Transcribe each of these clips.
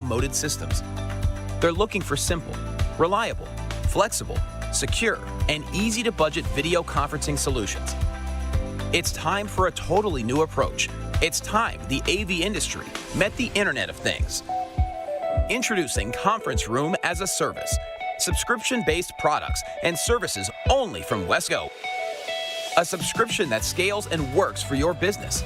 moded systems. They're looking for simple, reliable, flexible, secure, and easy-to-budget video conferencing solutions. It's time for a totally new approach. It's time the AV industry met the Internet of Things. Introducing Conference Room as a Service, subscription-based products and services only from Wesco. A subscription that scales and works for your business.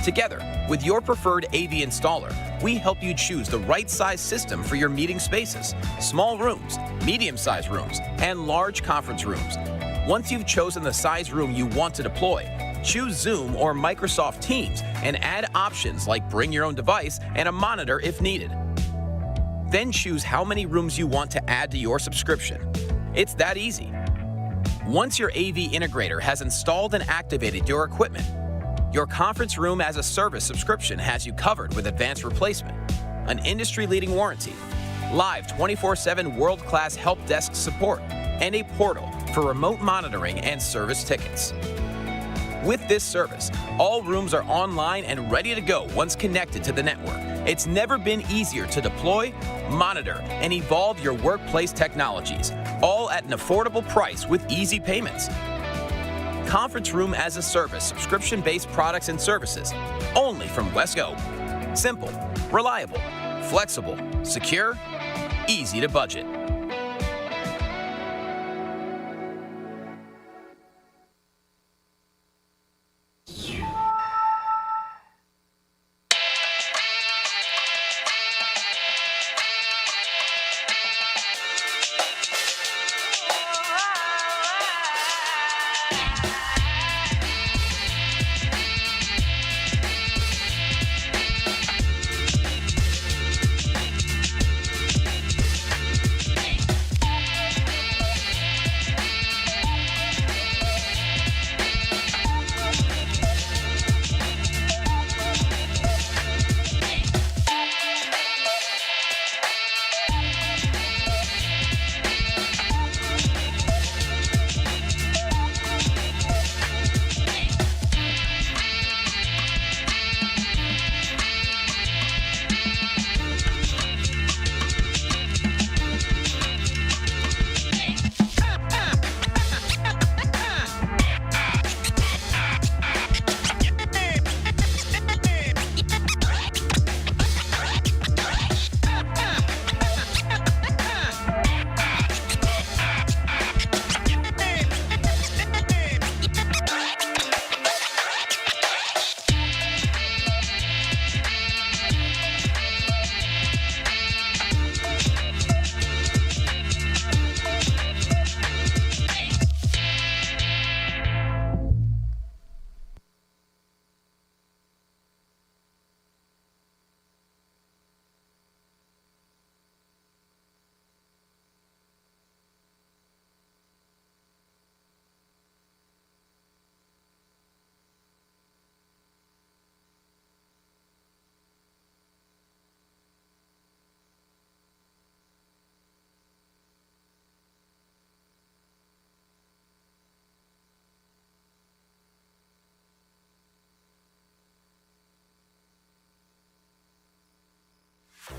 Together, with your preferred AV installer, we help you choose the right size system for your meeting spaces, small rooms, medium-sized rooms, and large conference rooms. Once you've chosen the size room you want to deploy, choose Zoom or Microsoft Teams and add options like bring your own device and a monitor if needed. Then choose how many rooms you want to add to your subscription. It's that easy. Once your AV integrator has installed and activated your equipment, your Conference Room as a Service subscription has you covered with advanced replacement, an industry-leading warranty, live 24/7 world-class help desk support, and a portal for remote monitoring and service tickets. With this service, all rooms are online and ready to go once connected to the network. It's never been easier to deploy, monitor, and evolve your workplace technologies, all at an affordable price with easy payments. Conference Room as a Service subscription-based products and services, only from Wesco. Simple, reliable, flexible, secure, easy to budget.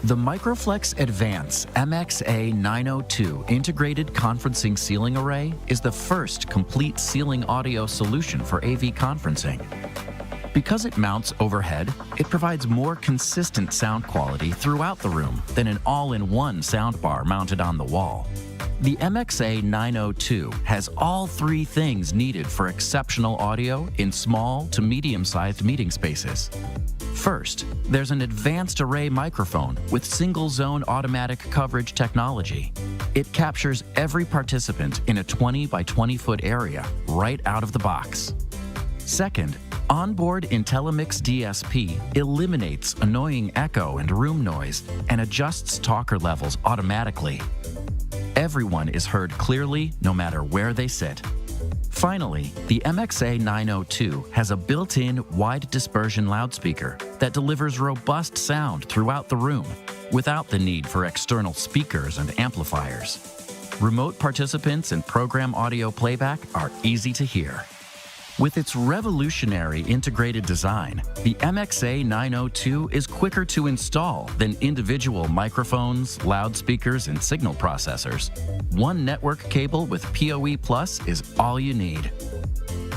The Microflex Advance MXA902 integrated conferencing ceiling array is the first complete ceiling audio solution for AV conferencing. Because it mounts overhead, it provides more consistent sound quality throughout the room than an all-in-one soundbar mounted on the wall. The MXA902 has all three things needed for exceptional audio in small to medium-sized meeting spaces. First, there's an advanced array microphone with single-zone automatic coverage technology. It captures every participant in a 20 by 20 foot area right out of the box. Second, onboard IntelliMix DSP eliminates annoying echo and room noise and adjusts talker levels automatically. Everyone is heard clearly no matter where they sit. Finally, the MXA902 has a built-in wide dispersion loudspeaker that delivers robust sound throughout the room without the need for external speakers and amplifiers. Remote participants and program audio playback are easy to hear. With its revolutionary integrated design, the MXA 902 is quicker to install than individual microphones, loudspeakers, and signal processors. One network cable with PoE Plus is all you need.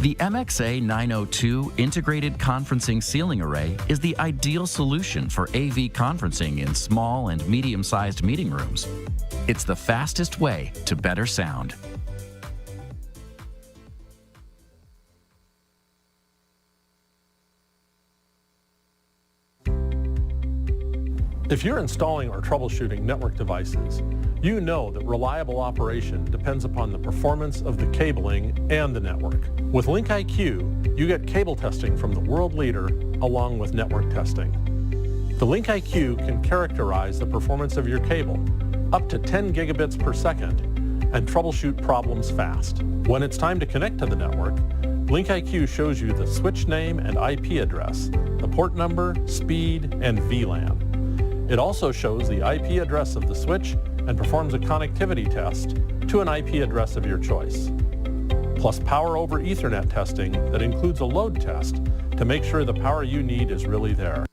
The MXA 902 integrated conferencing ceiling array is the ideal solution for AV conferencing in small and medium-sized meeting rooms. It's the fastest way to better sound. If you're installing or troubleshooting network devices, you know that reliable operation depends upon the performance of the cabling and the network. With LinkIQ, you get cable testing from the world leader along with network testing. The LinkIQ can characterize the performance of your cable up to 10 gigabits per second and troubleshoot problems fast. When it's time to connect to the network, LinkIQ shows you the switch name and IP address, the port number, speed, and VLAN. It also shows the IP address of the switch and performs a connectivity test to an IP address of your choice. Plus power over Ethernet testing that includes a load test to make sure the power you need is really there.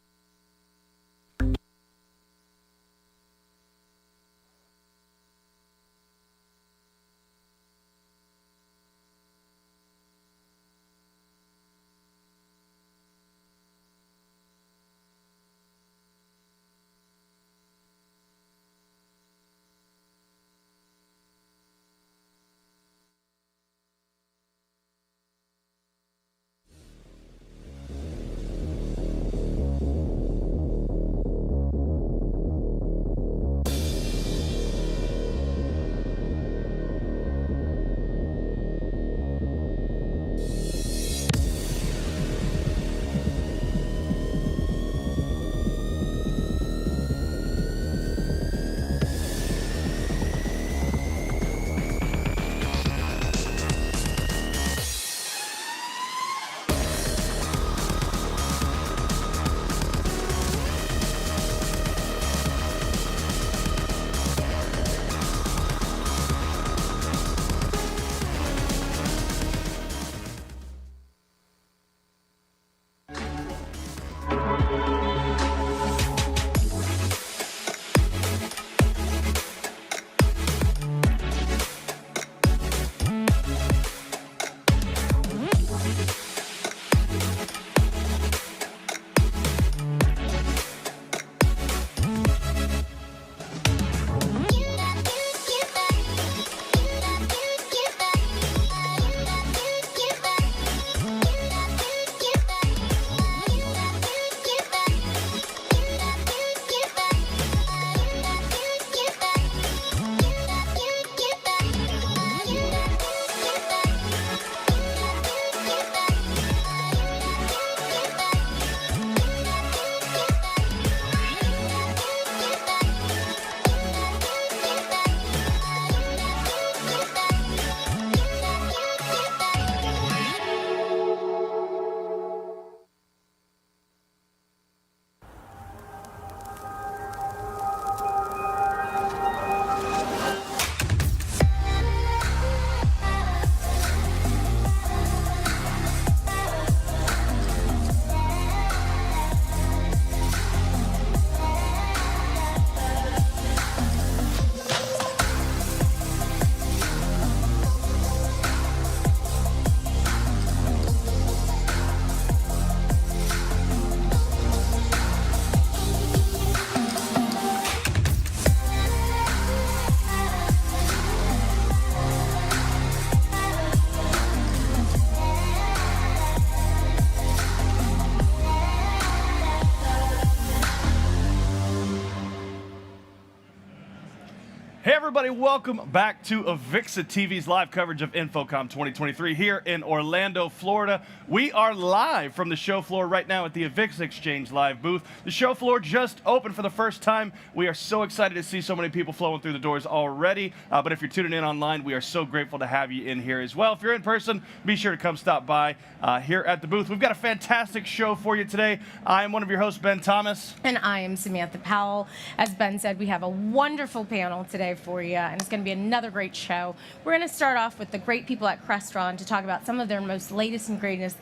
Hey everybody, welcome back to AVIXA TV's live coverage of InfoComm 2023 here in Orlando, Florida. We are live from the show floor right now at the AVIXA Exchange live booth. The show floor just opened for the first time. We are so excited to see so many people flowing through the doors already. But if you're tuning in online, we are so grateful to have you in here as well. If you're in person, be sure to come stop by here at the booth. We've got a fantastic show for you today. I am one of your hosts, Ben Thomas. And I am Samantha Powell. As Ben said, we have a wonderful panel today for you, and it's going to be another great show. We're going to start off with the great people at Crestron to talk about some of their most latest and greatest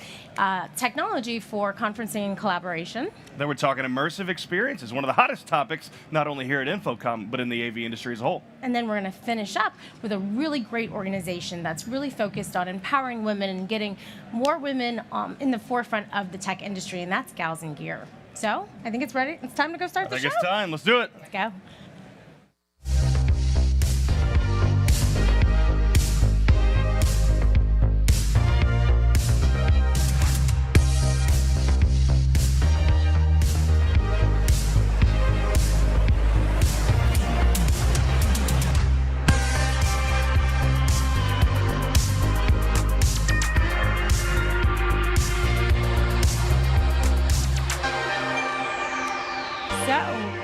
technology for conferencing and collaboration. Then we're talking immersive experiences, one of the hottest topics, not only here at InfoComm, but in the AV industry as a whole. And then we're going to finish up with a really great organization that's really focused on empowering women and getting more women in the forefront of the tech industry, and that's Gals in Gear. So I think it's ready. It's time to go start the show. I think it's time. Let's do it. Let's go.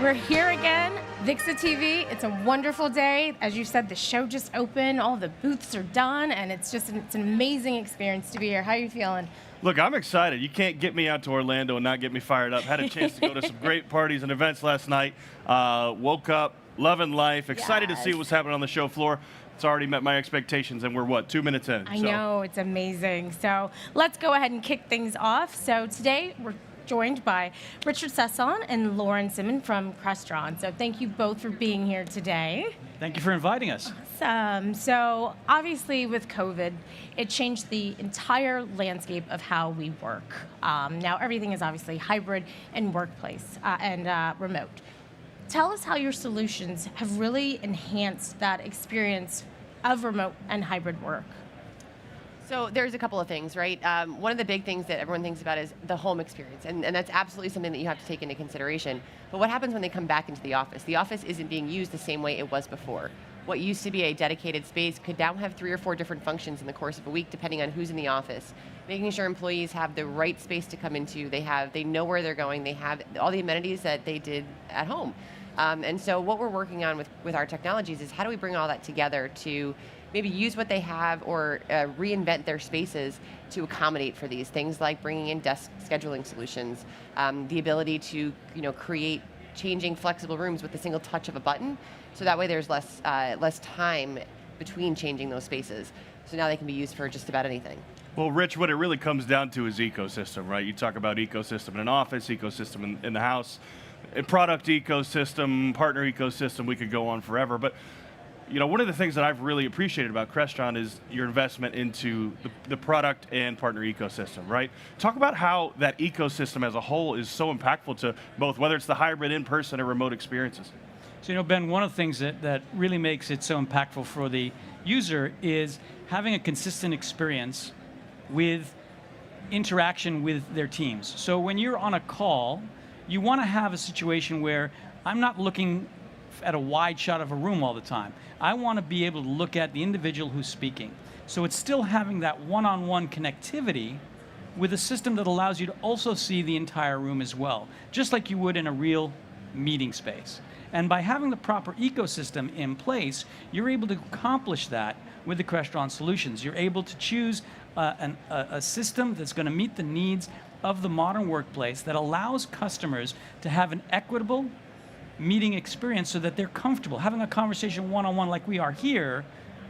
We're here again, AVIXA TV. It's a wonderful day. As you said, the show just opened, all the booths are done, and it's an amazing experience to be here. How are you feeling? Look, I'm excited. You can't get me out to Orlando and not get me fired up. Had a chance to go to some great parties and events last night. Woke up, loving life, excited to see what's happening on the show floor. It's already met my expectations, and we're, what, 2 minutes in? I know, it's amazing. So let's go ahead and kick things off. So today, we're joined by Richard Sasson and Simmen from Crestron. So thank you both for being here today. Thank you for inviting us. Awesome. So obviously with COVID, it changed the entire landscape of how we work. Now everything is obviously hybrid and workplace and remote. Tell us how your solutions have really enhanced that experience of remote and hybrid work. So there's a couple of things, right? One of the big things that everyone thinks about is the home experience, and that's absolutely something that you have to take into consideration. But what happens when they come back into the office? The office isn't being used the same way it was before. What used to be a dedicated space could now have 3 or 4 different functions in the course of a week, depending on who's in the office. Making sure employees have the right space to come into, they know where they're going, they have all the amenities that they did at home. And so what we're working on with our technologies is how do we bring all that together to maybe use what they have or reinvent their spaces to accommodate for these things, like bringing in desk scheduling solutions, the ability to create changing flexible rooms with a single touch of a button, so that way there's less time between changing those spaces. So now they can be used for just about anything. Well, Rich, what it really comes down to is ecosystem, right? You talk about ecosystem in an office, ecosystem in the house, a product ecosystem, partner ecosystem, we could go on forever. But one of the things that I've really appreciated about Crestron is your investment into the product and partner ecosystem, right? Talk about how that ecosystem as a whole is so impactful to both, whether it's the hybrid, in-person, or remote experiences. So, Ben, one of the things that really makes it so impactful for the user is having a consistent experience with interaction with their teams. So when you're on a call, you want to have a situation where I'm not looking at a wide shot of a room all the time. I want to be able to look at the individual who's speaking. So it's still having that one-on-one connectivity with a system that allows you to also see the entire room as well, just like you would in a real meeting space. And by having the proper ecosystem in place, you're able to accomplish that with the Crestron solutions. You're able to choose a system that's going to meet the needs of the modern workplace that allows customers to have an equitable meeting experience so that they're comfortable having a conversation one-on-one like we are here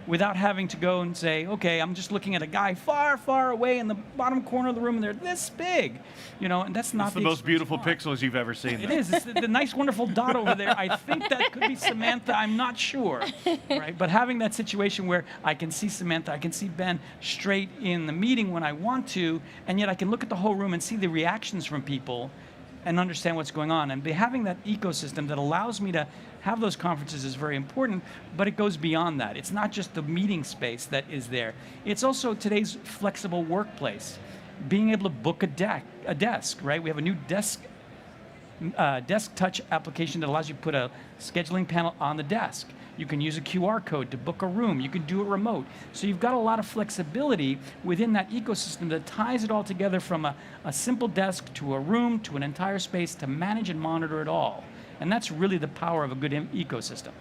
without having to go and say, okay, I'm just looking at a guy far, far away in the bottom corner of the room and they're this big, and that's not the most beautiful pixels you've ever seen. It is. It's the nice, wonderful dot over there. I think that could be Samantha. I'm not sure, right? But having that situation where I can see Samantha, I can see Ben straight in the meeting when I want to, and yet I can look at the whole room and see the reactions from people and understand what's going on. And having that ecosystem that allows me to have those conferences is very important, but it goes beyond that. It's not just the meeting space that is there. It's also today's flexible workplace. Being able to book a desk, right? We have a new desk touch application that allows you to put a scheduling panel on the desk. You can use a QR code to book a room. You can do it remote. So you've got a lot of flexibility within that ecosystem that ties it all together from a simple desk to a room to an entire space to manage and monitor it all. And that's really the power of a good ecosystem.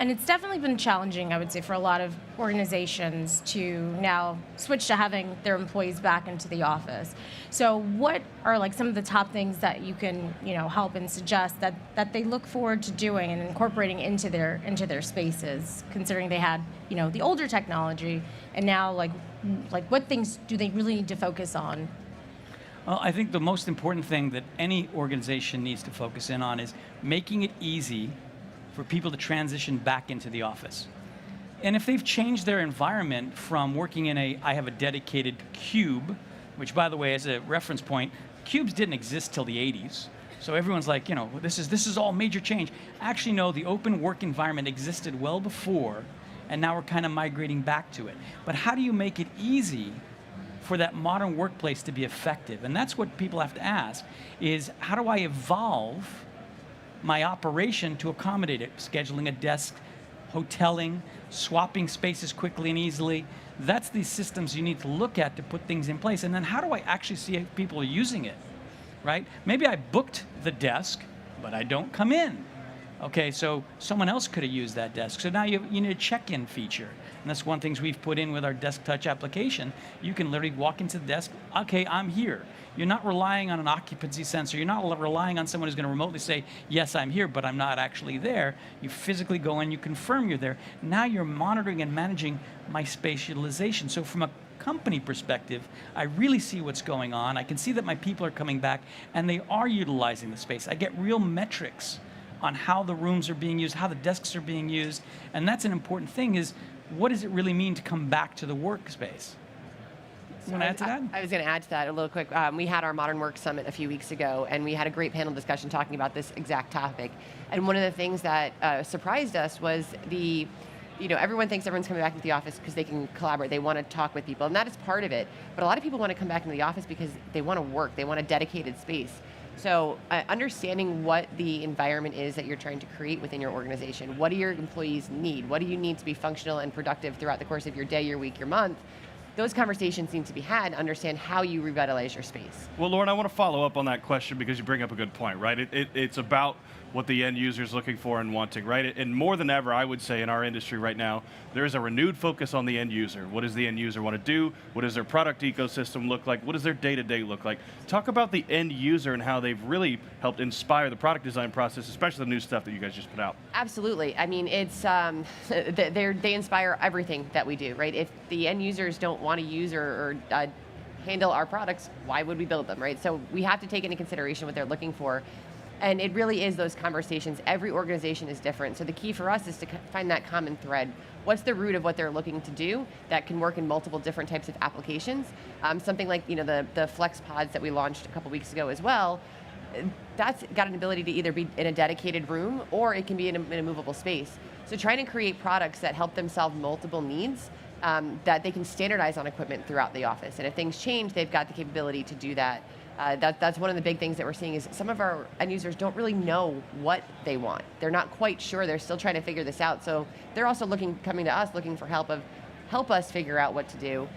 And it's definitely been challenging, I would say, for a lot of organizations to now switch to having their employees back into the office. So what are like some of the top things that you can, help and suggest that they look forward to doing and incorporating into their spaces, considering they had, the older technology, and now like what things do they really need to focus on? Well, I think the most important thing that any organization needs to focus in on is making it easy for people to transition back into the office. And if they've changed their environment from working in I have a dedicated cube, which by the way, as a reference point, cubes didn't exist till the 80s. So everyone's like, this is all major change. Actually, no, the open work environment existed well before, and now we're kind of migrating back to it. But how do you make it easy for that modern workplace to be effective? And that's what people have to ask, is how do I evolve my operation to accommodate it? Scheduling a desk, hoteling, swapping spaces quickly and easily. That's the systems you need to look at to put things in place. And then how do I actually see if people are using it, right? Maybe I booked the desk, but I don't come in. Okay, so someone else could have used that desk. So now you need a check-in feature. And that's one of the things we've put in with our Desk Touch application. You can literally walk into the desk, okay, I'm here. You're not relying on an occupancy sensor. You're not relying on someone who's going to remotely say, yes, I'm here, but I'm not actually there. You physically go in, you confirm you're there. Now you're monitoring and managing my space utilization. So from a company perspective, I really see what's going on. I can see that my people are coming back, and they are utilizing the space. I get real metrics on how the rooms are being used, how the desks are being used. And that's an important thing, is what does it really mean to come back to the workspace? You want to add to that? I was going to add to that a little quick. We had our Modern Work Summit a few weeks ago, and we had a great panel discussion talking about this exact topic. And one of the things that surprised us was everyone thinks everyone's coming back into the office because they can collaborate. They want to talk with people, and that is part of it. But a lot of people want to come back into the office because they want to work. They want a dedicated space. So understanding what the environment is that you're trying to create within your organization. What do your employees need? What do you need to be functional and productive throughout the course of your day, your week, your month? Those conversations need to be had to understand how you revitalize your space. Well, Lauren, I want to follow up on that question because you bring up a good point, right? It's about what the end user is looking for and wanting, right? And more than ever, I would say in our industry right now, there is a renewed focus on the end user. What does the end user want to do? What does their product ecosystem look like? What does their day-to-day look like? Talk about the end user and how they've really helped inspire the product design process, especially the new stuff that you guys just put out. Absolutely. I mean, it's they inspire everything that we do, right? If the end users don't want to use or handle our products, why would we build them, right? So we have to take into consideration what they're looking for. And it really is those conversations. Every organization is different. So the key for us is to find that common thread. What's the root of what they're looking to do that can work in multiple different types of applications? Something like the Flex Pods that we launched a couple weeks ago as well, that's got an ability to either be in a dedicated room or it can be in a movable space. So trying to create products that help them solve multiple needs that they can standardize on equipment throughout the office. And if things change, they've got the capability to do that. That's one of the big things that we're seeing is some of our end users don't really know what they want. They're not quite sure. They're still trying to figure this out. So they're also coming to us looking for help us figure out what to do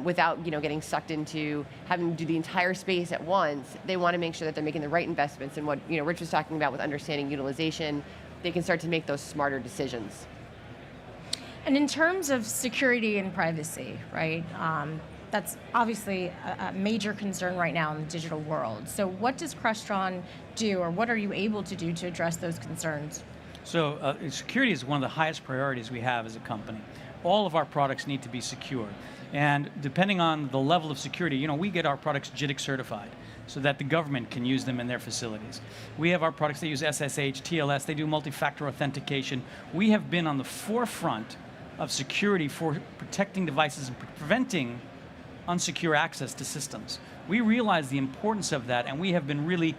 without getting sucked into having to do the entire space at once. They want to make sure that they're making the right investments in what Rich was talking about with understanding utilization. They can start to make those smarter decisions. And in terms of security and privacy, right? That's obviously a major concern right now in the digital world. So what does Crestron do, or what are you able to do to address those concerns? So security is one of the highest priorities we have as a company. All of our products need to be secure. And depending on the level of security, we get our products JITC certified so that the government can use them in their facilities. We have our products that use SSH, TLS, they do multi-factor authentication. We have been on the forefront of security for protecting devices and preventing unsecure access to systems. We realize the importance of that, and we have been really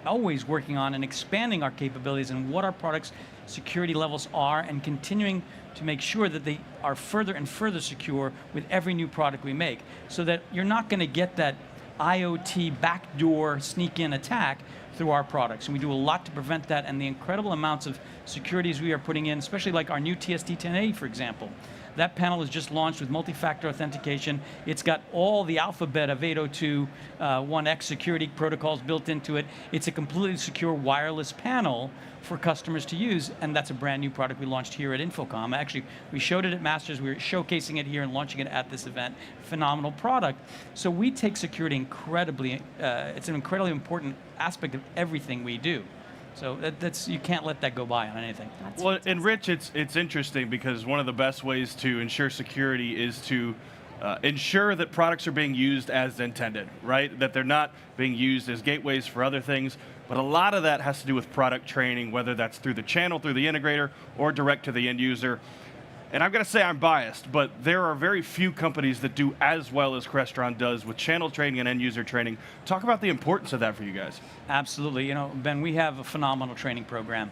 always working on and expanding our capabilities and what our products' security levels are, and continuing to make sure that they are further and further secure with every new product we make, so that you're not going to get that IoT backdoor sneak-in attack through our products. And we do a lot to prevent that, and the incredible amounts of securities we are putting in, especially like our new TST-10A, for example. That panel is just launched with multi-factor authentication. It's got all the alphabet of 802.1x security protocols built into it. It's a completely secure wireless panel for customers to use, and that's a brand new product we launched here at InfoComm. Actually, we showed it at Masters. We were showcasing it here and launching it at this event. Phenomenal product. So we take security incredibly, it's an incredibly important aspect of everything we do. So that's you can't let that go by on anything. Well, and Rich, it's interesting because one of the best ways to ensure security is to ensure that products are being used as intended, right? That they're not being used as gateways for other things. But a lot of that has to do with product training, whether that's through the channel, through the integrator, or direct to the end user. And I've got to say I'm biased, but there are very few companies that do as well as Crestron does with channel training and end user training. Talk about the importance of that for you guys. Absolutely. You know, Ben, we have a phenomenal training program.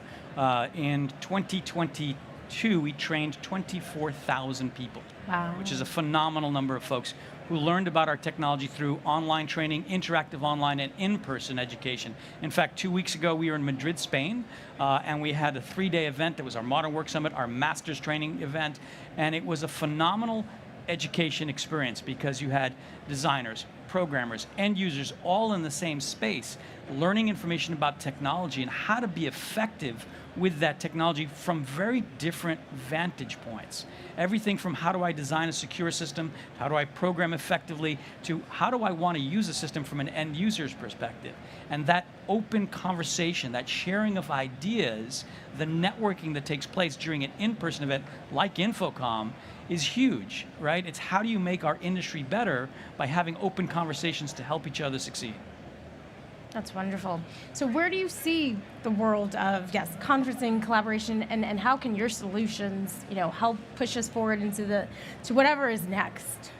In 2022, we trained 24,000 people, Wow. which is a phenomenal number of folks who learned about our technology through online training, interactive online, and in-person education. In fact, 2 weeks ago, we were in Madrid, Spain, and we had a 3-day event that was our Modern Work Summit, our Masters Training event, and it was a phenomenal education experience because you had designers, programmers, end users all in the same space, learning information about technology and how to be effective with that technology from very different vantage points. Everything from how do I design a secure system, how do I program effectively, to how do I want to use a system from an end user's perspective. And that open conversation, that sharing of ideas, the networking that takes place during an in-person event like InfoComm is huge, right? It's how do you make our industry better by having open conversations to help each other succeed. That's wonderful. So where do you see the world of, yes, conferencing, collaboration, and how can your solutions, you know, help push us forward into to whatever is next?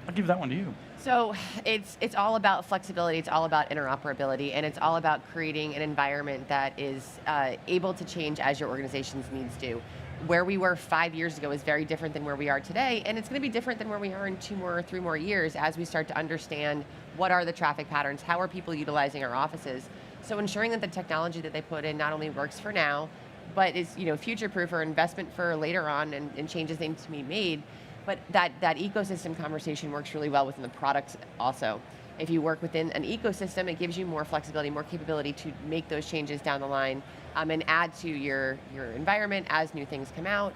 I'll give that one to you. So it's all about flexibility, it's all about interoperability, and it's all about creating an environment that is able to change as your organization's needs do. Where we were 5 years ago is very different than where we are today, and it's going to be different than where we are in 2 or 3 more years as we start to understand what are the traffic patterns, how are people utilizing our offices. So ensuring that the technology that they put in not only works for now, but is, you know, future-proof or investment for later on and changes need to be made. But that ecosystem conversation works really well within the product also. If you work within an ecosystem, it gives you more flexibility, more capability to make those changes down the line and add to your environment as new things come out.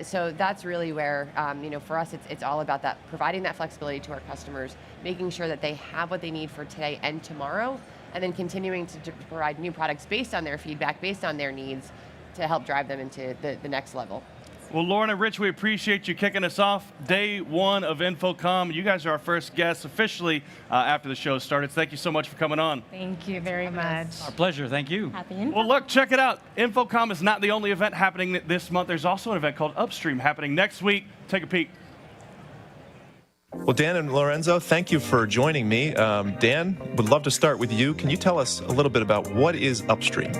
So that's really where, you know, for us, it's all about that, providing that flexibility to our customers, making sure that they have what they need for today and tomorrow, and then continuing to provide new products based on their feedback, based on their needs, to help drive them into the next level. Well, Lauren and Rich, we appreciate you kicking us off. Day 1 of InfoComm. You guys are our first guests officially after the show started. Thank you so much for coming on. Thank you very much. Our pleasure, thank you. Happy Info. Well, look, check it out. InfoComm is not the only event happening this month. There's also an event called Upstream happening next week. Take a peek. Well, Dan and Lorenzo, thank you for joining me. Dan, would love to start with you. Can you tell us a little bit about what is Upstream?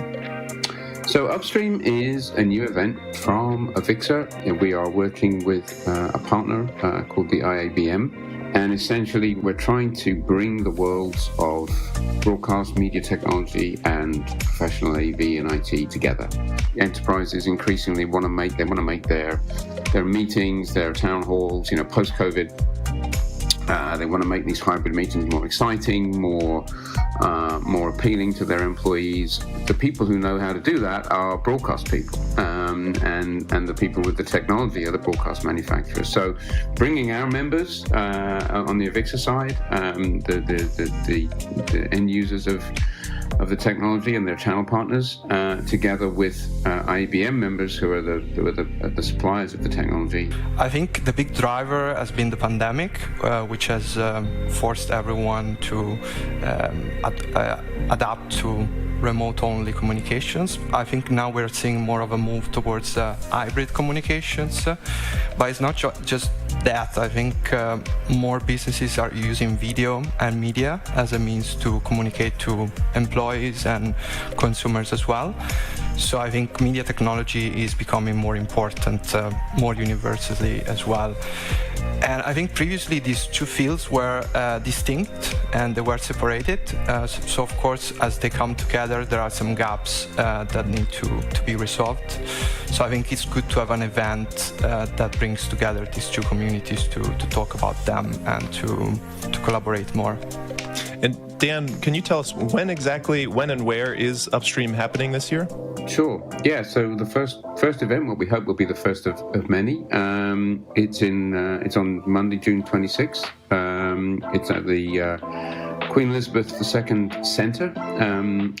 So Upstream is a new event from AVIXA. We are working with a partner called the IABM, and essentially we're trying to bring the worlds of broadcast media technology and professional AV and IT together. Enterprises increasingly want to make their meetings, their town halls, you know, post-COVID. They want to make these hybrid meetings more exciting, more appealing to their employees. The people who know how to do that are broadcast people, and the people with the technology are the broadcast manufacturers. So, bringing our members on the AVIXA side, the end users of the technology and their channel partners, together with IBM members who are the suppliers of the technology. I think the big driver has been the pandemic, which has forced everyone to adapt to remote-only communications. I think now we're seeing more of a move towards hybrid communications, but it's not just that. I think more businesses are using video and media as a means to communicate to employees and consumers as well. So I think media technology is becoming more important, more universally as well. And I think previously these two fields were distinct and they were separated. So of course, as they come together, there are some gaps that need to be resolved. So I think it's good to have an event that brings together these two communities to talk about them and to collaborate more. And Dan, can you tell us when and where is Upstream happening this year? Sure. Yeah. So the first event, what we hope will be the first of many. It's on Monday, June 26th. It's at the Queen Elizabeth II Centre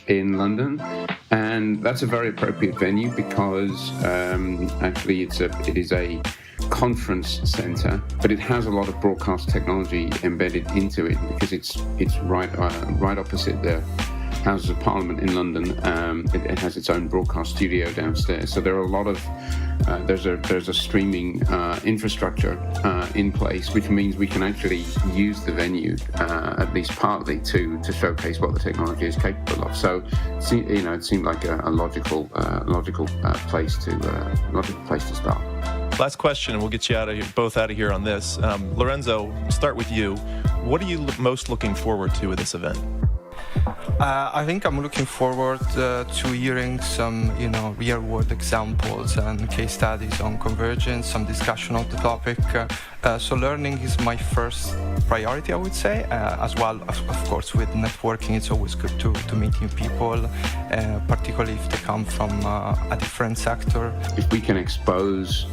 in London, and that's a very appropriate venue because actually it is a conference center, but it has a lot of broadcast technology embedded into it because it's right opposite the Houses of Parliament in London. It has its own broadcast studio downstairs, so there are a lot of there's a streaming infrastructure in place, which means we can actually use the venue at least partly to showcase what the technology is capable of. So it seemed like a logical place to start. Last question, and we'll get you both out of here on this. Lorenzo, start with you. What are you most looking forward to with this event? I think I'm looking forward to hearing some, real-world examples and case studies on convergence, some discussion on the topic. So learning is my first priority, I would say, as well, of course, with networking. It's always good to meet new people, particularly if they come from a different sector. If we can expose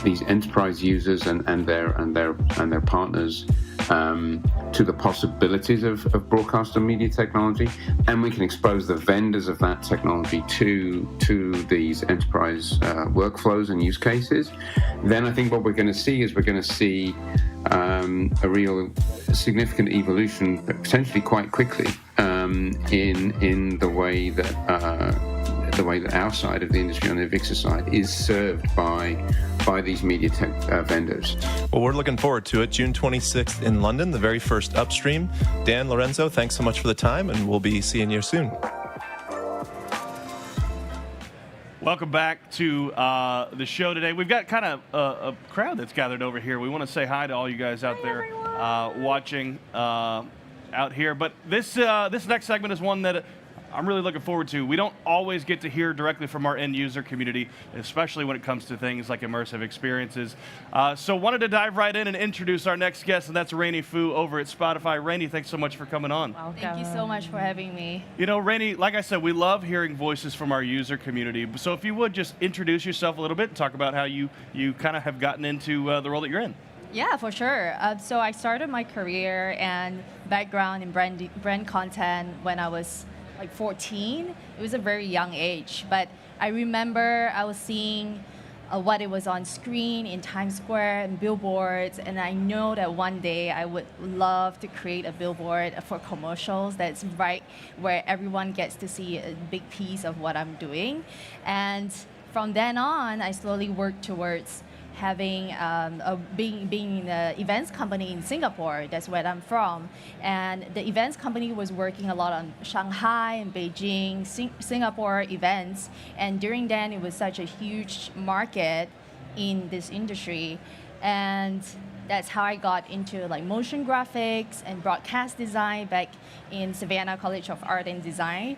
these enterprise users and their partners to the possibilities of broadcast and media technology, and we can expose the vendors of that technology to these enterprise workflows and use cases, then I think what we're going to see is a real significant evolution, potentially quite quickly, in the way that our side of the industry on the AVIXA side is served by these media tech vendors. Well, we're looking forward to it. June 26th in London, the very first Upstream. Dan, Lorenzo, thanks so much for the time, and we'll be seeing you soon. Welcome back to the show today. We've got kind of a crowd that's gathered over here. We want to say hi to all you guys out there watching out here. But this next segment is one that I'm really looking forward to. We don't always get to hear directly from our end user community, especially when it comes to things like immersive experiences. So wanted to dive right in and introduce our next guest, and that's Rainey Fu over at Spotify. Rainey, thanks so much for coming on. Welcome. Thank you so much for having me. Rainey, like I said, we love hearing voices from our user community. So if you would just introduce yourself a little bit and talk about how you kind of have gotten into the role that you're in. Yeah, for sure. So I started my career and background in brand content when I was like 14. It was a very young age, but I remember I was seeing what it was on screen in Times Square and billboards, and I know that one day I would love to create a billboard for commercials that's right where everyone gets to see a big piece of what I'm doing. And from then on, I slowly worked towards having being in the events company in Singapore. That's where I'm from, and the events company was working a lot on Shanghai and Beijing, Singapore events, and during then it was such a huge market in this industry, and that's how I got into like motion graphics and broadcast design back in Savannah College of Art and Design.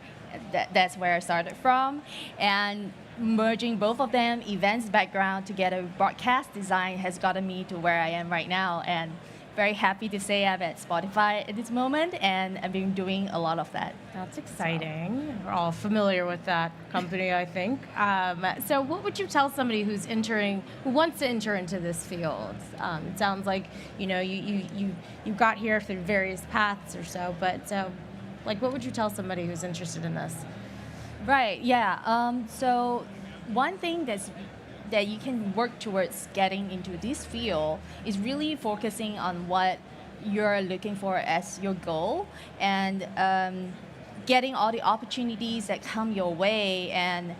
That's where I started from, and merging both of them, events background together with broadcast design, has gotten me to where I am right now. And very happy to say I'm at Spotify at this moment, and I've been doing a lot of that. That's exciting. So. We're all familiar with that company, I think. So what would you tell somebody who wants to enter into this field? It sounds like you got here through various paths or so, but what would you tell somebody who's interested in this? Right, yeah. So one thing that you can work towards getting into this field is really focusing on what you're looking for as your goal, and getting all the opportunities that come your way, and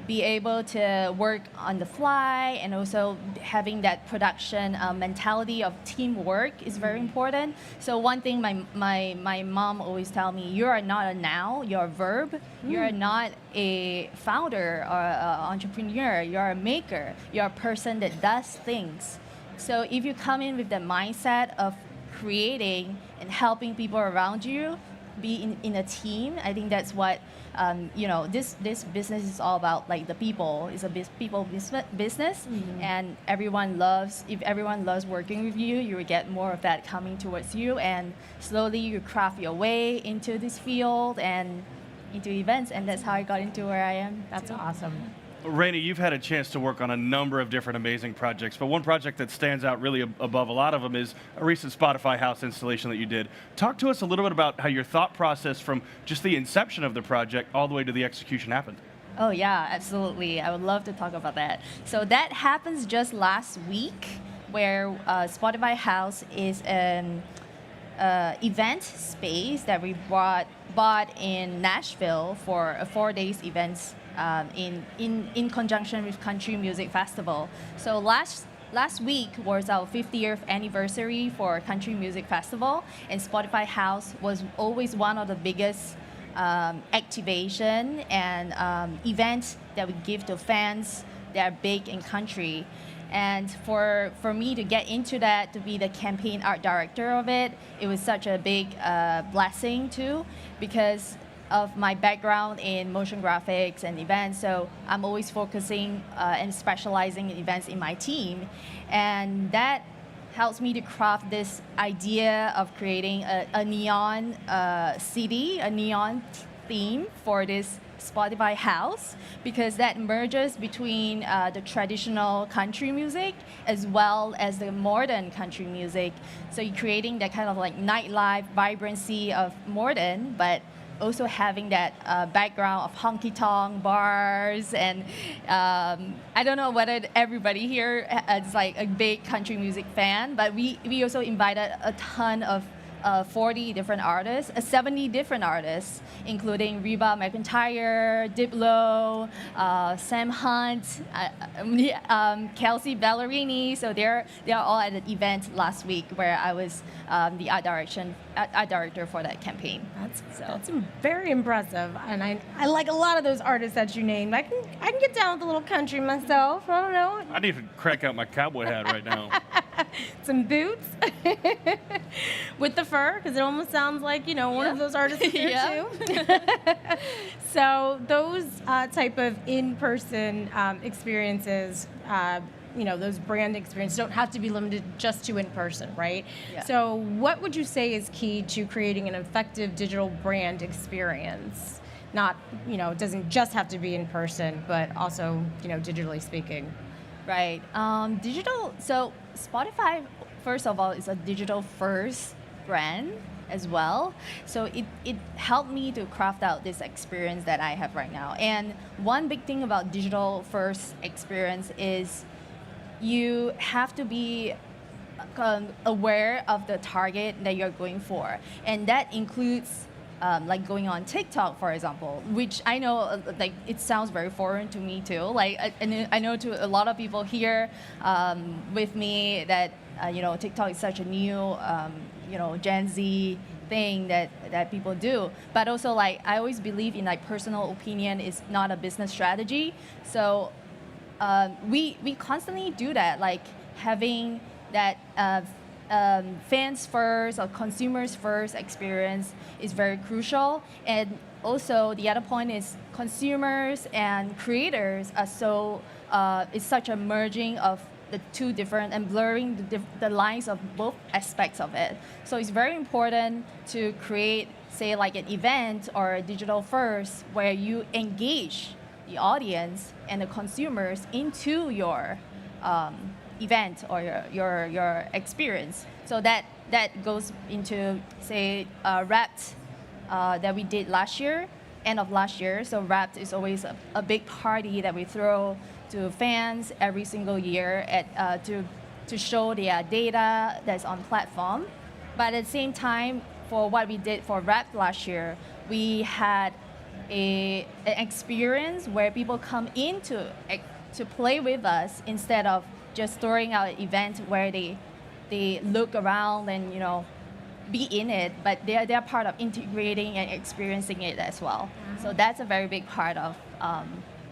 be able to work on the fly, and also having that production mentality of teamwork is very important. So one thing my mom always tell me, you are not a noun, you're a verb. You're not a founder or an entrepreneur, you're a maker. You're a person that does things. So if you come in with the mindset of creating and helping people around you, be in a team, I think that's what this business is all about. Like the people, it's a people business, and if everyone loves working with you, you will get more of that coming towards you, and slowly you craft your way into this field and into events, and that's how I got into where I am. That's awesome. Rainey, you've had a chance to work on a number of different amazing projects, but one project that stands out really above a lot of them is a recent Spotify House installation that you did. Talk to us a little bit about how your thought process from just the inception of the project all the way to the execution happened. Oh yeah, absolutely. I would love to talk about that. So that happens just last week, where Spotify House is an event space that we bought in Nashville for a 4-day event in conjunction with Country Music Festival. So last week was our 50th anniversary for Country Music Festival, and Spotify House was always one of the biggest activation and events that we give to fans that are big in country. And for me to get into that, to be the campaign art director of it, it was such a big blessing too, because of my background in motion graphics and events. So I'm always focusing and specializing in events in my team. And that helps me to craft this idea of creating a neon city, a neon theme for this Spotify House, because that merges between the traditional country music as well as the modern country music. So you're creating that kind of like nightlife vibrancy of modern, but also having that background of honky-tonk bars. And I don't know whether everybody here is like a big country music fan, but we also invited a ton of 40 different artists, 70 different artists, including Reba McEntire, Diplo, Sam Hunt, Kelsey Ballerini. So they're all at an event last week where I was the art director for that campaign. That's very impressive, and I like a lot of those artists that you named. I can get down with a little country myself. I don't know. I need to crack out my cowboy hat right now. Some boots with the fur, because it almost sounds like one of those artists is there too. So those type of in-person experiences, those brand experiences don't have to be limited just to in-person, right? Yeah. So what would you say is key to creating an effective digital brand experience? Not, it doesn't just have to be in person, but also, digitally speaking. Right. Digital. So Spotify, first of all, is a digital first brand as well. So it helped me to craft out this experience that I have right now. And one big thing about digital first experience is you have to be aware of the target that you're going for. And that includes like going on TikTok, for example, which I know it sounds very foreign to me too. And I know to a lot of people here with me that TikTok is such a new Gen Z thing that people do. But also I always believe in personal opinion is not a business strategy. So we constantly do that, having that fans first or consumers first experience is very crucial. And also the other point is consumers and creators are it's such a merging of the two different and blurring the lines of both aspects of it. So it's very important to create, say, like an event or a digital first where you engage the audience and the consumers into your event or your experience. So that goes into, say, Wrapped that we did last year, end of last year. So Wrapped is always a big party that we throw to fans every single year to show their data that's on platform. But at the same time, for what we did for Wrapped last year, we had an experience where people come in to play with us instead of just throwing out an event where they look around and be in it, but they're part of integrating and experiencing it as well. So that's a very big part of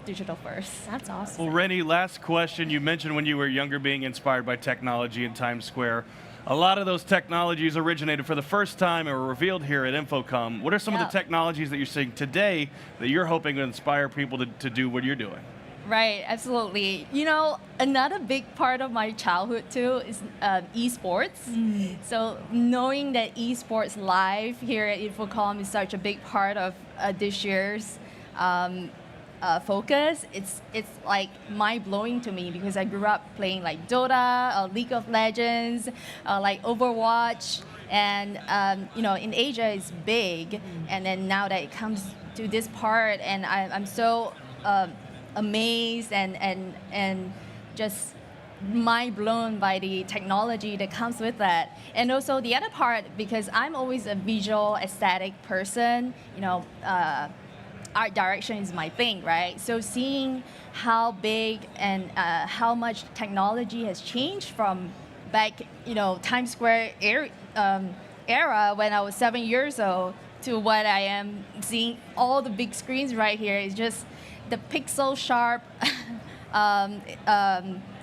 digital first. That's awesome. Well, Rennie, last question. You mentioned when you were younger being inspired by technology in Times Square. A lot of those technologies originated for the first time and were revealed here at InfoComm. What are some of the technologies that you're seeing today that you're hoping to inspire people to do what you're doing? Right, absolutely. You know, another big part of my childhood too is esports. So knowing that esports live here at InfoComm is such a big part of this year's focus, it's like mind-blowing to me because I grew up playing like Dota, League of Legends, like Overwatch, and you know, in Asia it's big, and then now that it comes to this part, and I'm so amazed and just mind blown by the technology that comes with that. And also the other part, because I'm always a visual aesthetic person, you know, art direction is my thing, right? So seeing how big and how much technology has changed from back, you know, Times Square era when I was 7 years old to what I am seeing all the big screens right here is just the pixel sharp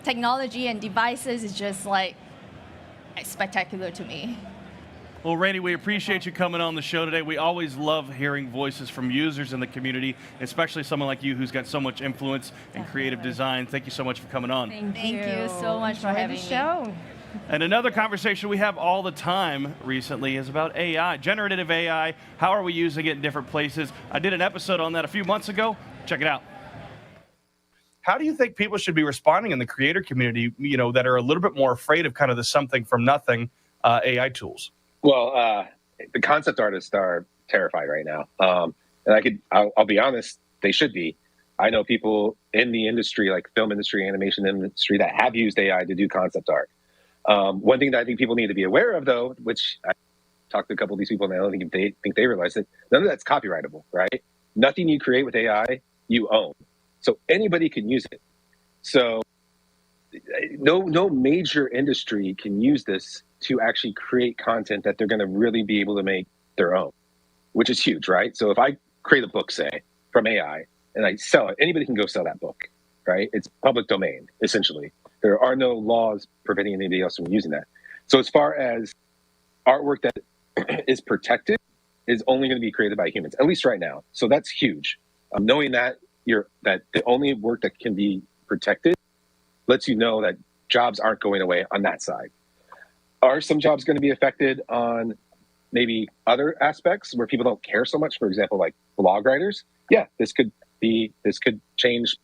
technology and devices is just like spectacular to me. Well, Randy, we appreciate you coming on the show today. We always love hearing voices from users in the community, especially someone like you who's got so much influence in creative design. Thank you so much for coming on. Thank you so much for having me. Show. And another conversation we have all the time recently is about AI, generative AI. How are we using it in different places? I did an episode on that a few months ago. Check it out. How do you think people should be responding in the creator community, you know, that are a little bit more afraid of kind of the something from nothing AI tools? Well, the concept artists are terrified right now. And I'll be honest, they should be. I know people in the industry, like film industry, animation industry, that have used AI to do concept art. One thing that I think people need to be aware of, though, which I talked to a couple of these people, and I don't think they realize it, none of that's copyrightable, right? Nothing you create with AI, you own. So anybody can use it. So no major industry can use this to actually create content that they're going to really be able to make their own, which is huge, right? So if I create a book, say, from AI, and I sell it, anybody can go sell that book, right? It's public domain, essentially. There are no laws preventing anybody else from using that. So as far as artwork that is protected is only going to be created by humans, at least right now. So that's huge. Knowing that that the only work that can be protected lets you know that jobs aren't going away on that side. Are some jobs going to be affected on maybe other aspects where people don't care so much? For example, like blog writers. Yeah, this could change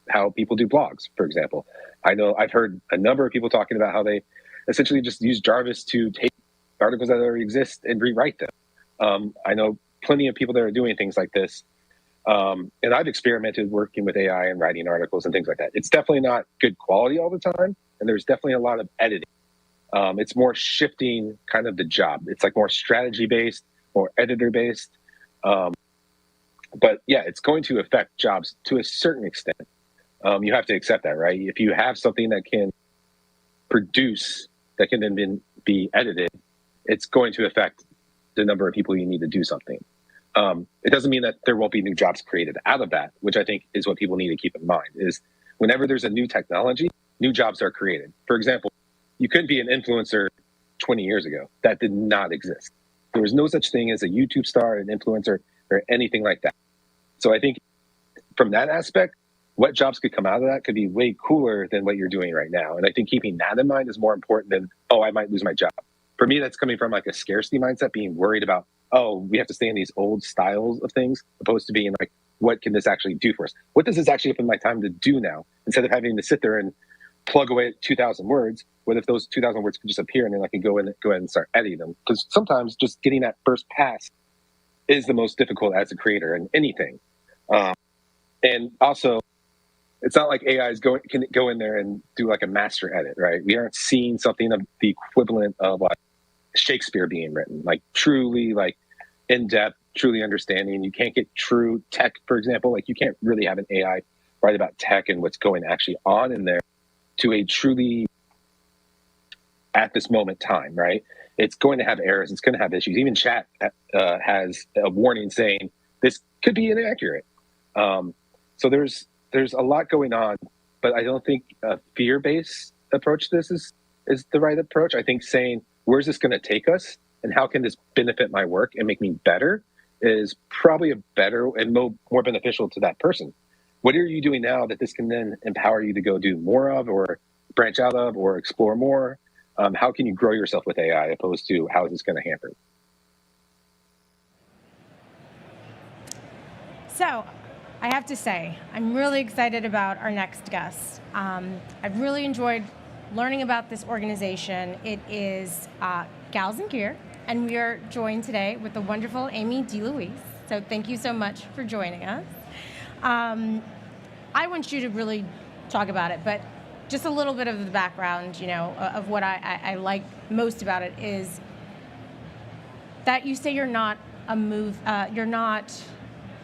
how people do blogs, for example. I know I've heard a number of people talking about how they essentially just use Jarvis to take articles that already exist and rewrite them. I know plenty of people that are doing things like this. And I've experimented working with AI and writing articles and things like that. It's definitely not good quality all the time. And there's definitely a lot of editing. It's more shifting kind of the job. It's like more strategy based, more editor based. But yeah, it's going to affect jobs to a certain extent. You have to accept that, right? If you have something that can produce, that can then be edited, it's going to affect the number of people you need to do something. It doesn't mean that there won't be new jobs created out of that, which I think is what people need to keep in mind, is whenever there's a new technology, new jobs are created. For example, you couldn't be an influencer 20 years ago. That did not exist. There was no such thing as a YouTube star, an influencer, or anything like that. So I think from that aspect, what jobs could come out of that could be way cooler than what you're doing right now. And I think keeping that in mind is more important than, oh, I might lose my job. For me, that's coming from like a scarcity mindset, being worried about, oh, we have to stay in these old styles of things, opposed to being like, what can this actually do for us? What does this actually open my time to do now? Instead of having to sit there and plug away at 2,000 words, what if those 2,000 words could just appear and then I can go ahead and start editing them? Because sometimes just getting that first pass is the most difficult as a creator in anything. And also, it's not like AI can go in there and do like a master edit, right? We aren't seeing something of the equivalent of like Shakespeare being written, like truly like in-depth, truly understanding. You can't get true tech, for example. Like you can't really have an AI write about tech and what's going actually on in there to a truly at this moment time, right? It's going to have errors. It's going to have issues. Even chat has a warning saying this could be inaccurate. So there's there's a lot going on, but I don't think a fear-based approach to this is the right approach. I think saying, where's this going to take us and how can this benefit my work and make me better is probably a better and more beneficial to that person. What are you doing now that this can then empower you to go do more of or branch out of or explore more? How can you grow yourself with AI opposed to how is this going to hamper? So I have to say, I'm really excited about our next guest. I've really enjoyed learning about this organization. It is Gals in Gear, and we are joined today with the wonderful Amy DeLouise. So thank you so much for joining us. I want you to really talk about it, but just a little bit of the background, of what I like most about it is that you say you're not you're not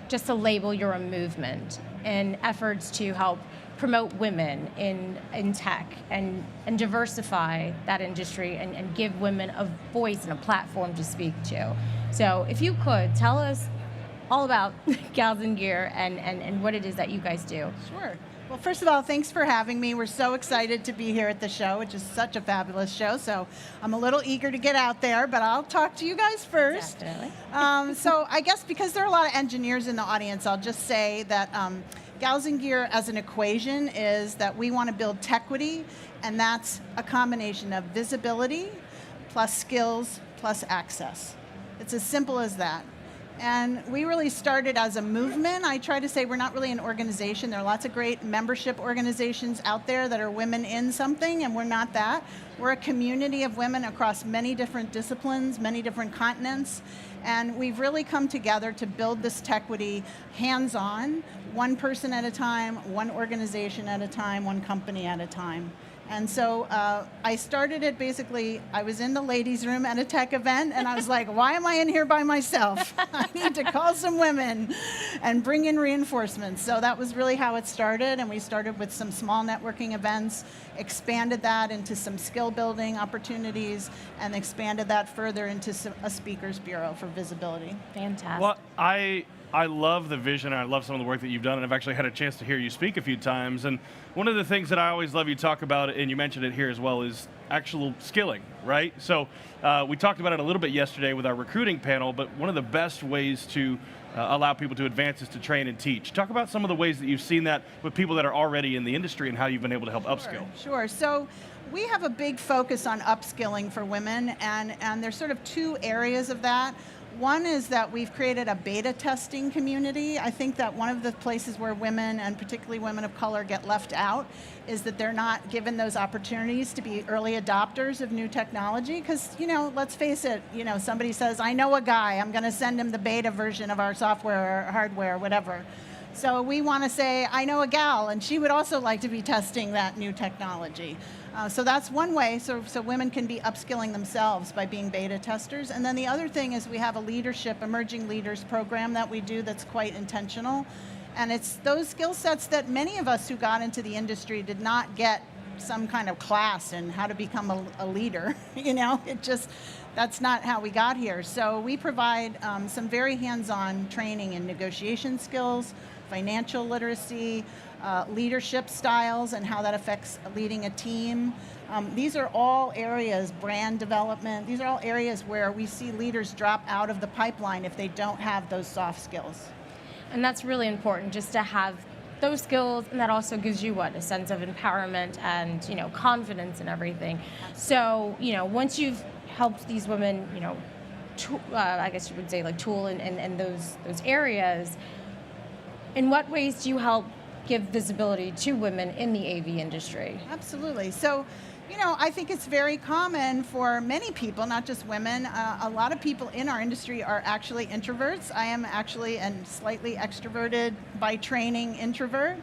just a label, you're a movement in efforts to help promote women in tech and diversify that industry and give women a voice and a platform to speak to. So if you could, tell us all about Gals in Gear and what it is that you guys do. Sure. Well, first of all, thanks for having me. We're so excited to be here at the show, which is such a fabulous show. So I'm a little eager to get out there, but I'll talk to you guys first. Definitely. So I guess because there are a lot of engineers in the audience, I'll just say that Gals in Gear as an equation is that we want to build tequity, and that's a combination of visibility plus skills plus access. It's as simple as that. And we really started as a movement. I try to say we're not really an organization. There are lots of great membership organizations out there that are women in something, and we're not that. We're a community of women across many different disciplines, many different continents, and we've really come together to build this tequity hands-on, one person at a time, one organization at a time, one company at a time. And so I started it basically, I was in the ladies' room at a tech event, and I was like, why am I in here by myself? I need to call some women and bring in reinforcements. So that was really how it started, and we started with some small networking events, expanded that into some skill building opportunities, and expanded that further into a speakers bureau for visibility. Fantastic. Well, I love the vision, and I love some of the work that you've done, and I've actually had a chance to hear you speak a few times. And one of the things that I always love you talk about, and you mentioned it here as well, is actual skilling, right? So we talked about it a little bit yesterday with our recruiting panel, but one of the best ways to allow people to advance is to train and teach. Talk about some of the ways that you've seen that with people that are already in the industry and how you've been able to help upskill. Sure. So we have a big focus on upskilling for women, and there's sort of two areas of that. One is that we've created a beta testing community. I think that one of the places where women, and particularly women of color, get left out is that they're not given those opportunities to be early adopters of new technology. Because, let's face it, somebody says, I know a guy, I'm going to send him the beta version of our software or hardware or whatever. So we want to say, I know a gal, and she would also like to be testing that new technology. So that's one way, so women can be upskilling themselves by being beta testers. And then the other thing is we have a leadership, emerging leaders program that we do that's quite intentional. And it's those skill sets that many of us who got into the industry did not get some kind of class in how to become a leader. That's not how we got here. So we provide some very hands-on training in negotiation skills, financial literacy, leadership styles and how that affects leading a team. These are all areas, brand development, these are all areas where we see leaders drop out of the pipeline if they don't have those soft skills. And that's really important, just to have those skills, and that also gives you a sense of empowerment and confidence in everything. So once you've helped these women, I guess you would say tool in those areas, in what ways do you help give visibility to women in the AV industry? Absolutely. So, I think it's very common for many people, not just women. A lot of people in our industry are actually introverts. I am actually a slightly extroverted by training introvert.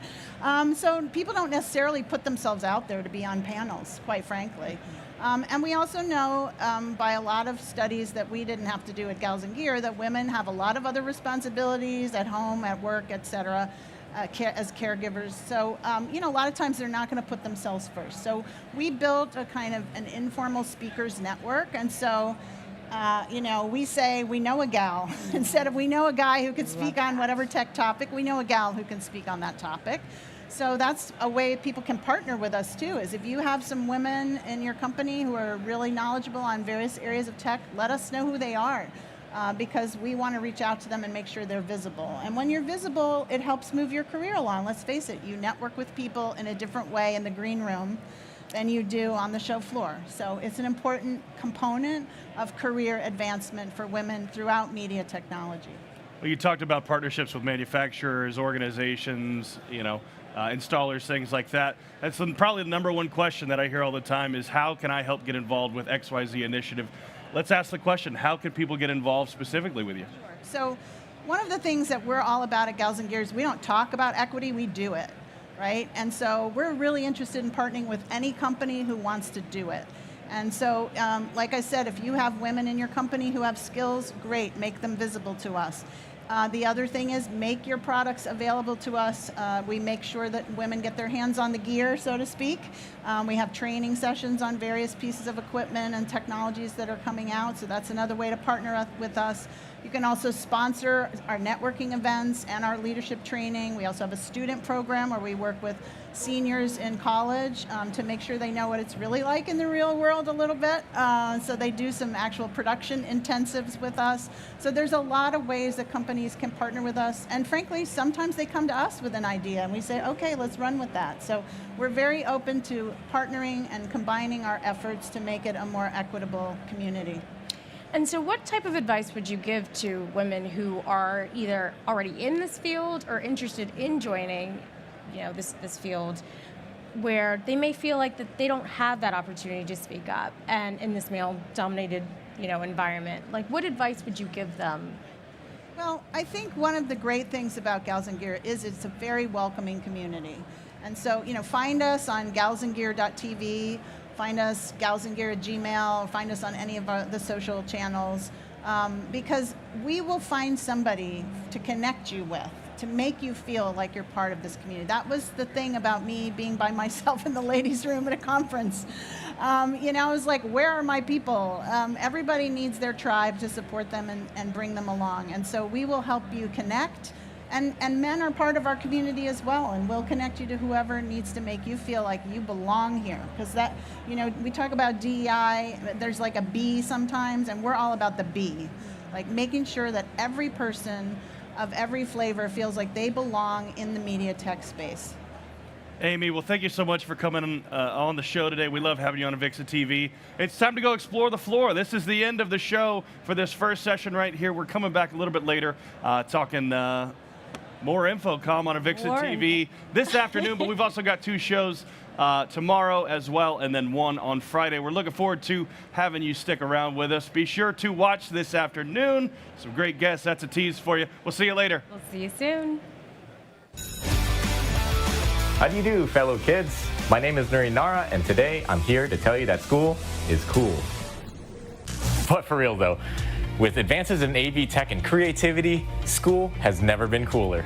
So people don't necessarily put themselves out there to be on panels, quite frankly. And we also know by a lot of studies that we didn't have to do at Gals in Gear that women have a lot of other responsibilities at home, at work, et cetera, as caregivers. So, a lot of times they're not going to put themselves first. So we built a kind of an informal speakers network. And so We say we know a gal. Instead of we know a guy who could speak on whatever tech topic, we know a gal who can speak on that topic. So that's a way people can partner with us too, is if you have some women in your company who are really knowledgeable on various areas of tech, let us know who they are. Because we want to reach out to them and make sure they're visible. And when you're visible, it helps move your career along. Let's face it, you network with people in a different way in the green room than you do on the show floor. So it's an important component of career advancement for women throughout media technology. Well, you talked about partnerships with manufacturers, organizations, installers, things like that. That's probably the number one question that I hear all the time is, how can I help get involved with XYZ initiative? Let's ask the question, how can people get involved specifically with you? Sure. So one of the things that we're all about at Gals and Gears, we don't talk about equity, we do it, right? And so we're really interested in partnering with any company who wants to do it. And so, like I said, if you have women in your company who have skills, great, make them visible to us. The other thing is make your products available to us. We make sure that women get their hands on the gear, so to speak. We have training sessions on various pieces of equipment and technologies that are coming out, so that's another way to partner with us. You can also sponsor our networking events and our leadership training. We also have a student program where we work with seniors in college to make sure they know what it's really like in the real world a little bit. So they do some actual production intensives with us. So there's a lot of ways that companies can partner with us. And frankly, sometimes they come to us with an idea and we say, okay, let's run with that. So we're very open to partnering and combining our efforts to make it a more equitable community. And so what type of advice would you give to women who are either already in this field or interested in joining this field, where they may feel like that they don't have that opportunity to speak up and in this male-dominated environment? Like, what advice would you give them? Well, I think one of the great things about Gals and Gear is it's a very welcoming community. And so, find us on galsandgear.tv, find us galsandgear@gmail, find us on any of the social channels, because we will find somebody to connect you with, to make you feel like you're part of this community. That was the thing about me being by myself in the ladies' room at a conference. I was like, where are my people? Everybody needs their tribe to support them and bring them along. And so we will help you connect. And men are part of our community as well, and we'll connect you to whoever needs to make you feel like you belong here. Because that, we talk about DEI, there's like a B sometimes, and we're all about the B. Like making sure that every person of every flavor feels like they belong in the media tech space. Amy, well, thank you so much for coming on the show today. We love having you on AVIXA TV. It's time to go explore the floor. This is the end of the show for this first session right here. We're coming back a little bit later, talking more InfoComm on AVIXA TV this afternoon, but we've also got 2 shows tomorrow as well, and then 1 on Friday. We're looking forward to having you stick around with us. Be sure to watch this afternoon. Some great guests. That's a tease for you. We'll see you later. We'll see you soon. How do you do, fellow kids? My name is Nuri Nara, and today I'm here to tell you that school is cool. But for real though, with advances in AV tech and creativity, school has never been cooler.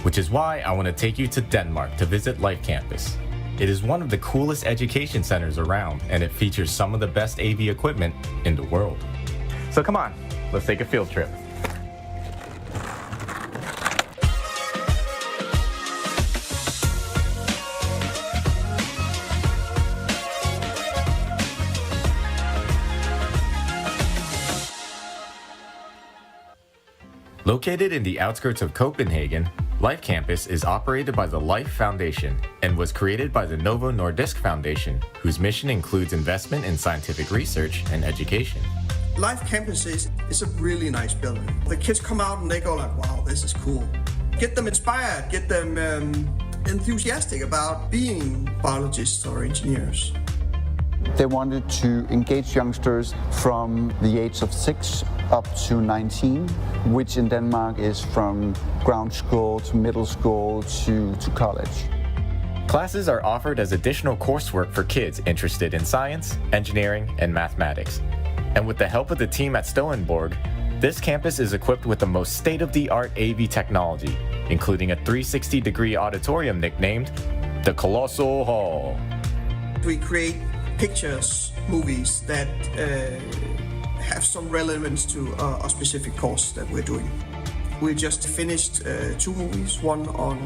Which is why I want to take you to Denmark to visit Life Campus. It is one of the coolest education centers around, and it features some of the best AV equipment in the world. So come on, let's take a field trip. Located in the outskirts of Copenhagen, Life Campus is operated by the Life Foundation and was created by the Novo Nordisk Foundation, whose mission includes investment in scientific research and education. Life Campus is a really nice building. The kids come out and they go like, wow, this is cool. Get them inspired, get them enthusiastic about being biologists or engineers. They wanted to engage youngsters from the age of 6 up to 19, which in Denmark is from ground school to middle school to college. Classes are offered as additional coursework for kids interested in science, engineering, and mathematics. And with the help of the team at Stoenborg, this campus is equipped with the most state-of-the-art AV technology, including a 360-degree auditorium nicknamed the Colossal Hall. We create pictures, movies that have some relevance to a specific course that we're doing. We just finished 2 movies, one on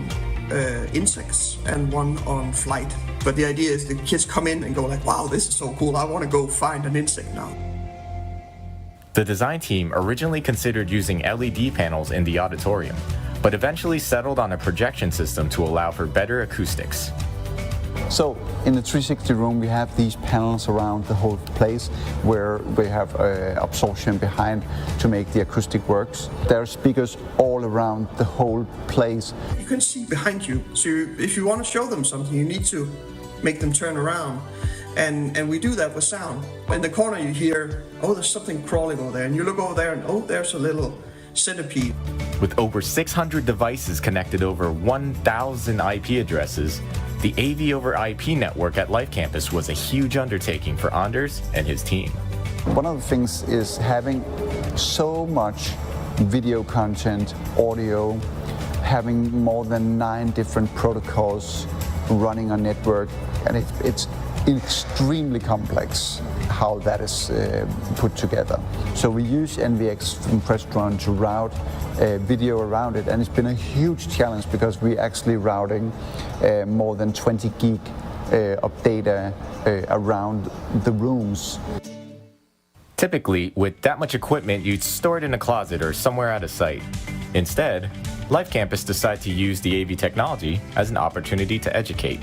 insects and one on flight. But the idea is the kids come in and go like, wow, this is so cool, I want to go find an insect now. The design team originally considered using LED panels in the auditorium, but eventually settled on a projection system to allow for better acoustics. So in the 360 room, we have these panels around the whole place where we have absorption behind to make the acoustic works. There are speakers all around the whole place. You can see behind you, so if you want to show them something, you need to make them turn around. And we do that with sound. In the corner you hear, oh, there's something crawling over there, and you look over there and, oh, there's a little centipede. With over 600 devices connected over 1,000 IP addresses, the AV over IP network at Life Campus was a huge undertaking for Anders and his team. One of the things is having so much video content, audio, having more than 9 different protocols running on network, and it's extremely complex how that is put together. So we use NVX from Crestron to route video around it, and it's been a huge challenge because we're actually routing more than 20 gig of data around the rooms. Typically, with that much equipment, you'd store it in a closet or somewhere out of sight. Instead, Life Campus decided to use the AV technology as an opportunity to educate.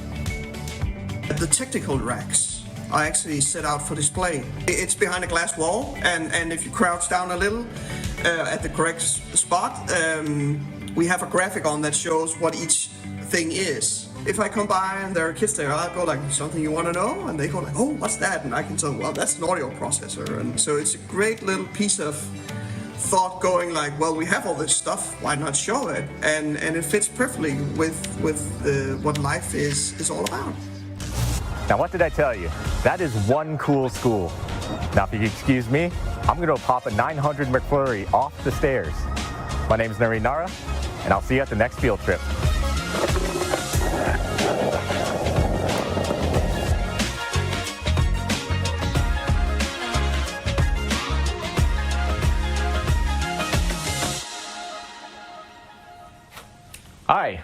The technical racks are actually set out for display. It's behind a glass wall, and if you crouch down a little at the correct spot, we have a graphic on that shows what each thing is. If I come by and there are kids there, I'll go like, something you want to know? And they go like, oh, what's that? And I can tell, well, that's an audio processor. And so it's a great little piece of thought going like, well, we have all this stuff, why not show it? And it fits perfectly with what life is all about. Now, what did I tell you? That is one cool school. Now, if you excuse me, I'm going to pop a 900 McFlurry off the stairs. My name is Nari Nara, and I'll see you at the next field trip. Hi.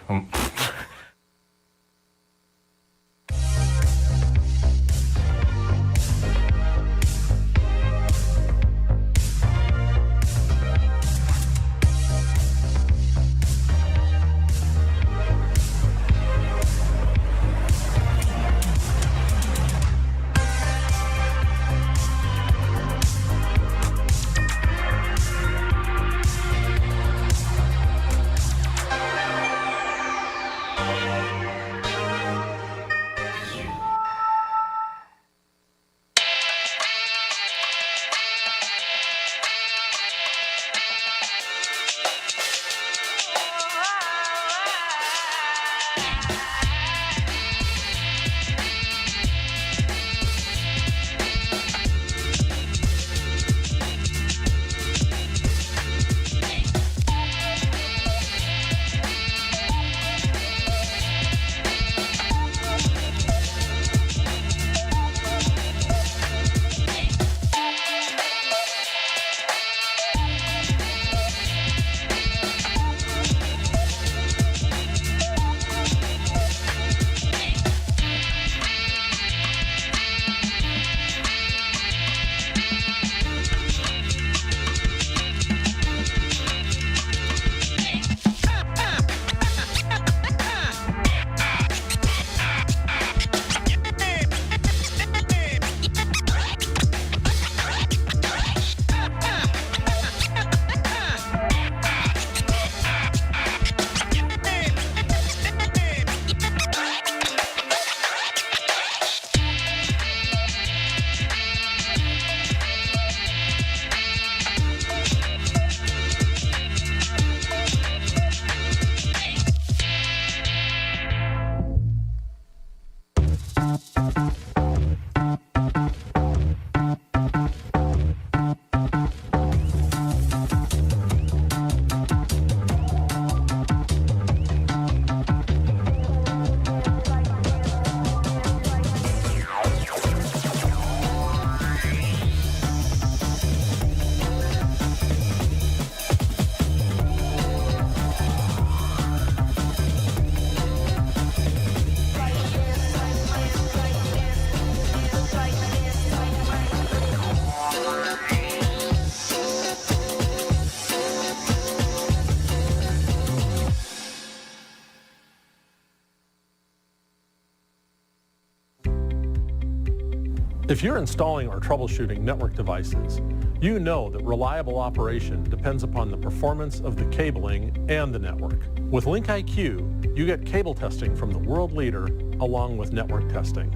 If you're installing or troubleshooting network devices, you know that reliable operation depends upon the performance of the cabling and the network. With LinkIQ, you get cable testing from the world leader along with network testing.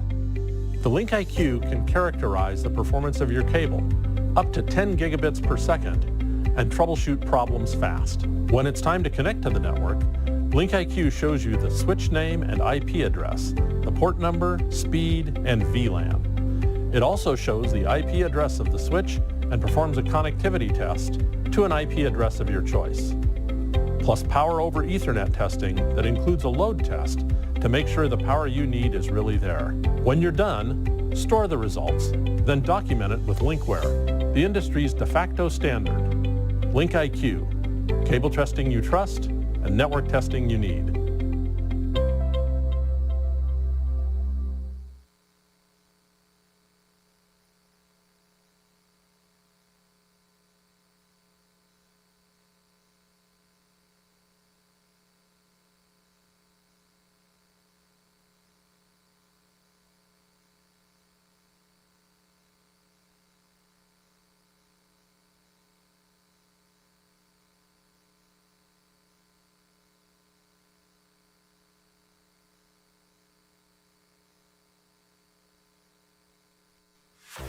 The LinkIQ can characterize the performance of your cable up to 10 gigabits per second and troubleshoot problems fast. When it's time to connect to the network, LinkIQ shows you the switch name and IP address, the port number, speed, and VLAN. It also shows the IP address of the switch and performs a connectivity test to an IP address of your choice. Plus Power over Ethernet testing that includes a load test to make sure the power you need is really there. When you're done, store the results, then document it with Linkware, the industry's de facto standard. LinkIQ, cable testing you trust and network testing you need.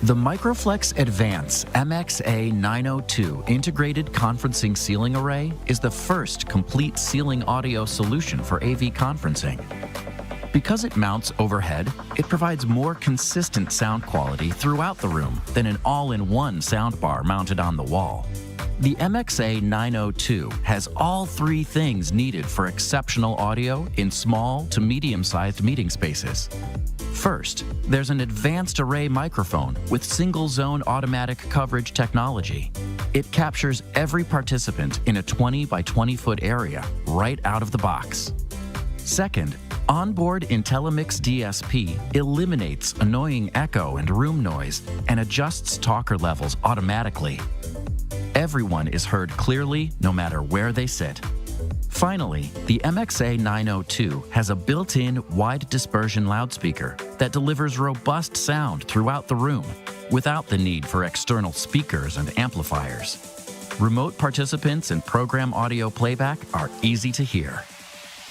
The Microflex Advance MXA902 integrated conferencing ceiling array is the first complete ceiling audio solution for AV conferencing. Because it mounts overhead, it provides more consistent sound quality throughout the room than an all-in-one soundbar mounted on the wall. The MXA902 has all three things needed for exceptional audio in small to medium-sized meeting spaces. First, there's an advanced array microphone with single-zone automatic coverage technology. It captures every participant in a 20 by 20 foot area right out of the box. Second, onboard IntelliMix DSP eliminates annoying echo and room noise and adjusts talker levels automatically. Everyone is heard clearly no matter where they sit. Finally, the MXA902 has a built-in wide dispersion loudspeaker that delivers robust sound throughout the room without the need for external speakers and amplifiers. Remote participants and program audio playback are easy to hear.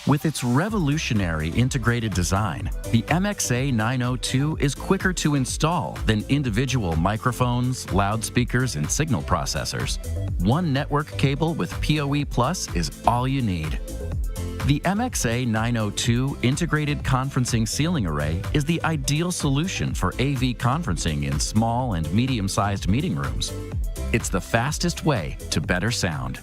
With its revolutionary integrated design, the MXA902 is quicker to install than individual microphones, loudspeakers, and signal processors. One network cable with PoE Plus is all you need. The MXA902 integrated conferencing ceiling array is the ideal solution for AV conferencing in small and medium-sized meeting rooms. It's the fastest way to better sound.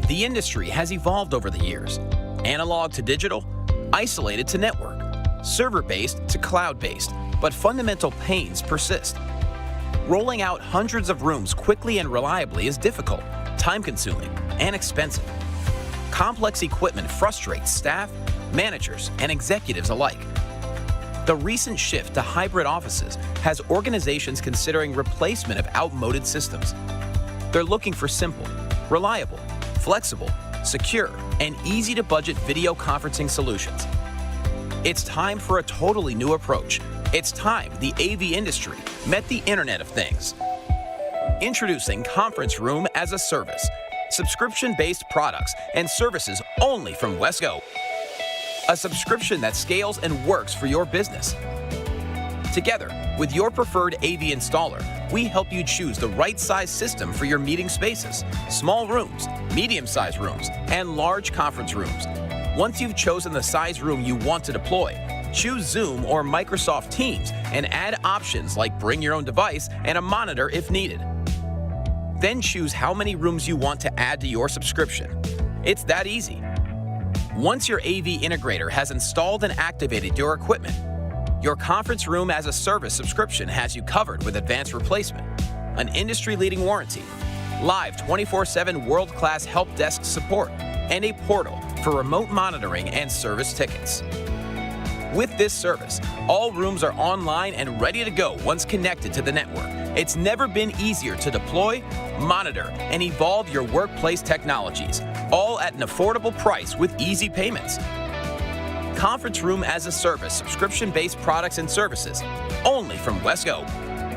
The industry has evolved over the years. Analog to digital, isolated to network, server-based to cloud-based, but fundamental pains persist. Rolling out hundreds of rooms quickly and reliably is difficult, time-consuming, and expensive. Complex equipment frustrates staff, managers, and executives alike. The recent shift to hybrid offices has organizations considering replacement of outmoded systems. They're looking for simple, reliable, flexible, secure, and easy-to-budget video conferencing solutions. It's time for a totally new approach. It's time the AV industry met the Internet of Things. Introducing Conference Room as a Service, subscription-based products and services only from Wesco. A subscription that scales and works for your business. Together, with your preferred AV installer, we help you choose the right size system for your meeting spaces, small rooms, medium-sized rooms, and large conference rooms. Once you've chosen the size room you want to deploy, choose Zoom or Microsoft Teams and add options like bring your own device and a monitor if needed. Then choose how many rooms you want to add to your subscription. It's that easy. Once your AV integrator has installed and activated your equipment, your Conference Room as a Service subscription has you covered with advanced replacement, an industry-leading warranty, live 24/7 world-class help desk support, and a portal for remote monitoring and service tickets. With this service, all rooms are online and ready to go once connected to the network. It's never been easier to deploy, monitor, and evolve your workplace technologies, all at an affordable price with easy payments. Conference Room as a Service subscription-based products and services, only from Wesco.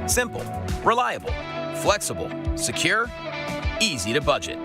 Simple, reliable, flexible, secure, easy to budget.